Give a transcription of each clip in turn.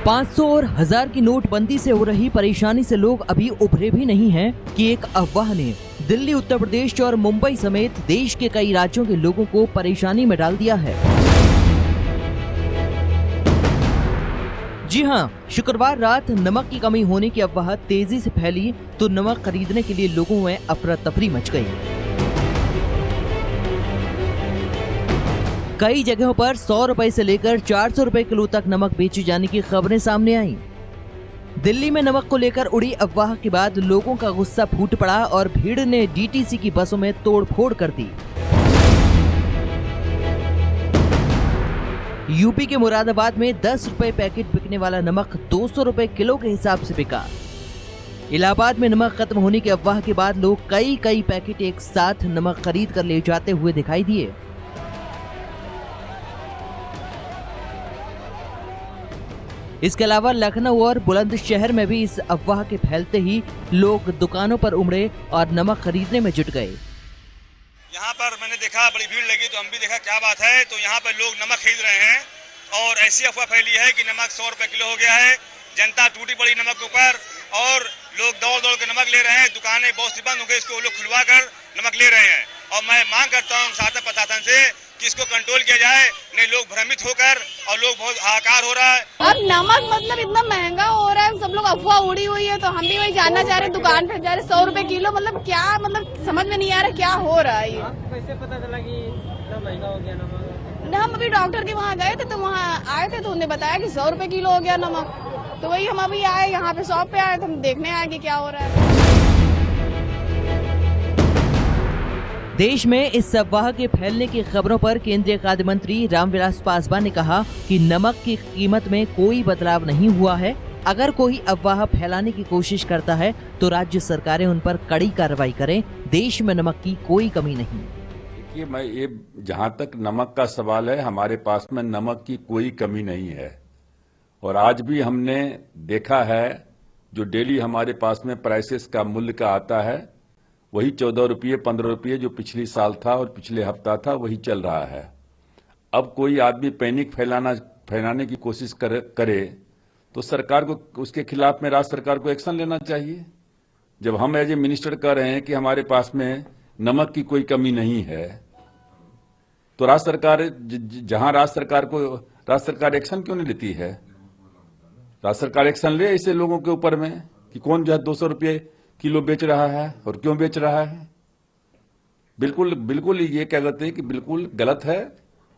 500 और 1000 की नोटबंदी से हो रही परेशानी से लोग अभी उभरे भी नहीं हैं कि एक अफवाह ने दिल्ली, उत्तर प्रदेश और मुंबई समेत देश के कई राज्यों के लोगों को परेशानी में डाल दिया है। जी हां, शुक्रवार रात नमक की कमी होने की अफवाह तेजी से फैली तो नमक खरीदने के लिए लोगों में अफरा तफरी मच गई। कई जगहों पर 100 रुपए से लेकर 400 रुपए किलो तक नमक बेचे जाने की खबरें सामने आई। दिल्ली में नमक को लेकर उड़ी अफवाह के बाद लोगों का गुस्सा फूट पड़ा और भीड़ ने डीटीसी की बसों में तोड़फोड़ कर दी। यूपी के मुरादाबाद में 10 रुपए पैकेट बिकने वाला नमक 200 रुपए किलो के हिसाब से बिका। इलाहाबाद में नमक खत्म होने की अफवाह के बाद लोग कई पैकेट एक साथ नमक खरीद कर ले जाते हुए दिखाई दिए। इसके अलावा लखनऊ और बुलंदशहर में भी इस अफवाह के फैलते ही लोग दुकानों पर उमड़े और नमक खरीदने में जुट गए। यहाँ पर मैंने देखा बड़ी भीड़ लगी तो हम भी देखा क्या बात है, तो यहाँ पर लोग नमक खरीद रहे हैं और ऐसी अफवाह फैली है कि नमक 100 रुपए किलो हो गया है। जनता टूटी पड़ी नमक के ऊपर और लोग दौड़ के नमक ले रहे हैं। दुकानें बहुत सी बंद हो गई, इसको लोग खुलवा कर नमक ले रहे हैं और मैं मांग करता हूँ शासन प्रशासन से कि इसको कंट्रोल किया जाए, नहीं लोग भ्रमित होकर और लोग बहुत हाहाकार हो रहा है। अब नमक मतलब इतना महंगा हो रहा है, सब लोग अफवाह उड़ी हुई है, तो हम भी वही जानना चाह रहे हैं। दुकान पे जा रहे 100 रुपए किलो, मतलब क्या, मतलब समझ में नहीं आ रहा क्या हो रहा है। ये कैसे पता चला कि इतना महंगा हो गया नमक? हम अभी डॉक्टर के वहाँ गए थे तो वहाँ आए थे तो उन्हें बताया कि 100 रुपए किलो हो गया नमक। तो वही हम अभी आए यहाँ पे शॉप पे आए तो हम देखने आए कि क्या हो रहा है। देश में इस अफवाह के फैलने की खबरों पर केंद्रीय खाद्य मंत्री रामविलास पासवान ने कहा कि नमक की कीमत में कोई बदलाव नहीं हुआ है। अगर कोई अफवाह फैलाने की कोशिश करता है तो राज्य सरकारें उन पर कड़ी कार्रवाई करें। देश में नमक की कोई कमी नहीं। देखिए, मैं ये जहां तक नमक का सवाल है, हमारे पास में नमक की कोई कमी नहीं है और आज भी हमने देखा है जो डेली हमारे पास में प्राइसेस का मूल्य का आता है वही 14 रुपये 15 रुपये जो पिछली साल था और पिछले हफ्ता था वही चल रहा है। अब कोई आदमी पैनिक फैलाने की कोशिश करे तो सरकार को उसके खिलाफ में राज्य सरकार को एक्शन लेना चाहिए। जब हम एज ए मिनिस्टर कह रहे हैं कि हमारे पास में नमक की कोई कमी नहीं है तो राज्य सरकार जहां राज्य सरकार एक्शन क्यों नहीं लेती है? राज्य सरकार एक्शन ले ऐसे लोगों के ऊपर में कि कौन जो है 200 रुपये किलो बेच रहा है और क्यों बेच रहा है। बिल्कुल ये क्या कहते हैं कि बिल्कुल गलत है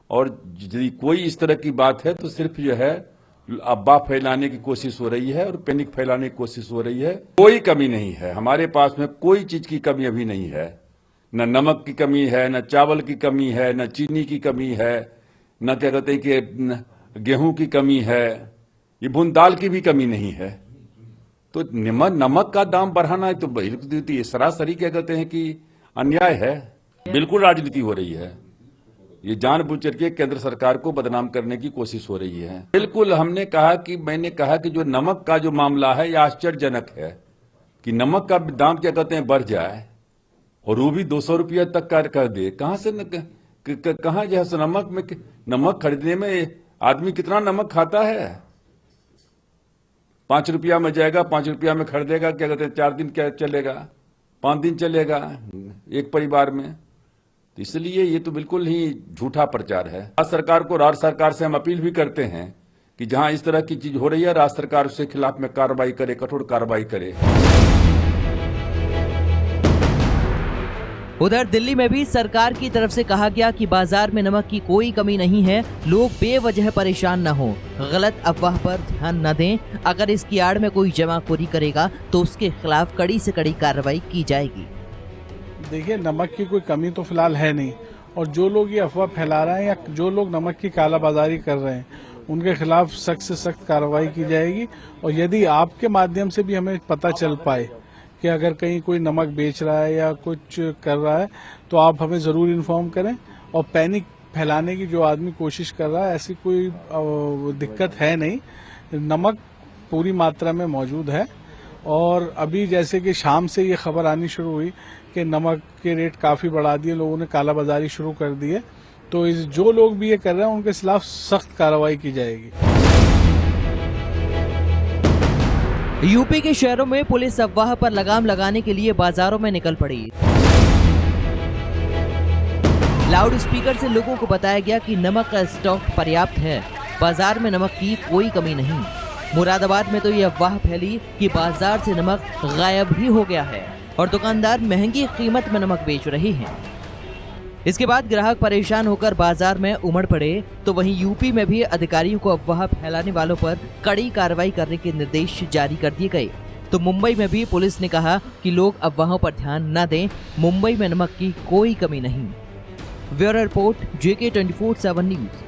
और यदि कोई इस तरह की बात है तो सिर्फ जो है अफवाह फैलाने की कोशिश हो रही है और पैनिक फैलाने की कोशिश हो रही है। कोई कमी नहीं है, हमारे पास में कोई चीज की कमी अभी नहीं है। न नमक की कमी है, न चावल की कमी है, न चीनी की कमी है, न क्या कहते हैं कि गेहूं की कमी है, ये बूंद दाल की भी कमी नहीं है। तो नमक का दाम बढ़ाना है तो ये सरासरी क्या कहते हैं कि अन्याय है। बिल्कुल राजनीति हो रही है, ये जानबूझ करके केंद्र सरकार को बदनाम करने की कोशिश हो रही है। बिल्कुल मैंने कहा कि जो नमक का जो मामला है यह आश्चर्यजनक है कि नमक का दाम क्या कहते हैं बढ़ जाए और वो भी 200 रुपया तक कर दे। कहां से कहां जो है नमक खरीदने में आदमी कितना नमक खाता है? 5 रुपया में जाएगा, 5 रुपया में खरीदेगा, क्या कहते हैं 4 दिन क्या चलेगा, 5 दिन चलेगा एक परिवार में। तो इसलिए ये तो बिल्कुल ही झूठा प्रचार है। राज्य सरकार से हम अपील भी करते हैं कि जहां इस तरह की चीज हो रही है राज्य सरकार उसके खिलाफ में कार्रवाई करे, कठोर कार्रवाई करे। उधर दिल्ली में भी सरकार की तरफ से कहा गया कि बाजार में नमक की कोई कमी नहीं है, लोग बेवजह परेशान न हो, गलत अफवाह पर ध्यान न दें। अगर इसकी आड़ में कोई जमाखोरी करेगा तो उसके खिलाफ कड़ी से कड़ी कार्रवाई की जाएगी। देखिए, नमक की कोई कमी तो फिलहाल है नहीं और जो लोग ये अफवाह फैला रहे हैं या जो लोग नमक की कालाबाजारी कर रहे हैं उनके खिलाफ सख्त से सख्त कार्रवाई की जाएगी। और यदि आपके माध्यम से भी हमें पता चल पाए कि अगर कहीं कोई नमक बेच रहा है या कुछ कर रहा है तो आप हमें जरूर इन्फॉर्म करें। और पैनिक फैलाने की जो आदमी कोशिश कर रहा है ऐसी कोई दिक्कत है नहीं, नमक पूरी मात्रा में मौजूद है। और अभी जैसे कि शाम से ये खबर आनी शुरू हुई कि नमक के रेट काफी बढ़ा दिए, लोगों ने कालाबाजारी शुरू कर दी है, तो जो लोग भी ये कर रहे हैं उनके खिलाफ सख्त कार्रवाई की जाएगी। यूपी के शहरों में पुलिस अफवाह पर लगाम लगाने के लिए बाजारों में निकल पड़ी। लाउड स्पीकर से लोगों को बताया गया कि नमक का स्टॉक पर्याप्त है, बाजार में नमक की कोई कमी नहीं। मुरादाबाद में तो ये अफवाह फैली कि बाजार से नमक गायब ही हो गया है और दुकानदार महंगी कीमत में नमक बेच रहे हैं। इसके बाद ग्राहक परेशान होकर बाजार में उमड़ पड़े, तो वहीं यूपी में भी अधिकारियों को अफवाह फैलाने वालों पर कड़ी कार्रवाई करने के निर्देश जारी कर दिए गए। तो मुंबई में भी पुलिस ने कहा कि लोग अफवाहों पर ध्यान न दें, मुंबई में नमक की कोई कमी नहीं। Bureau report JK 24/7 news.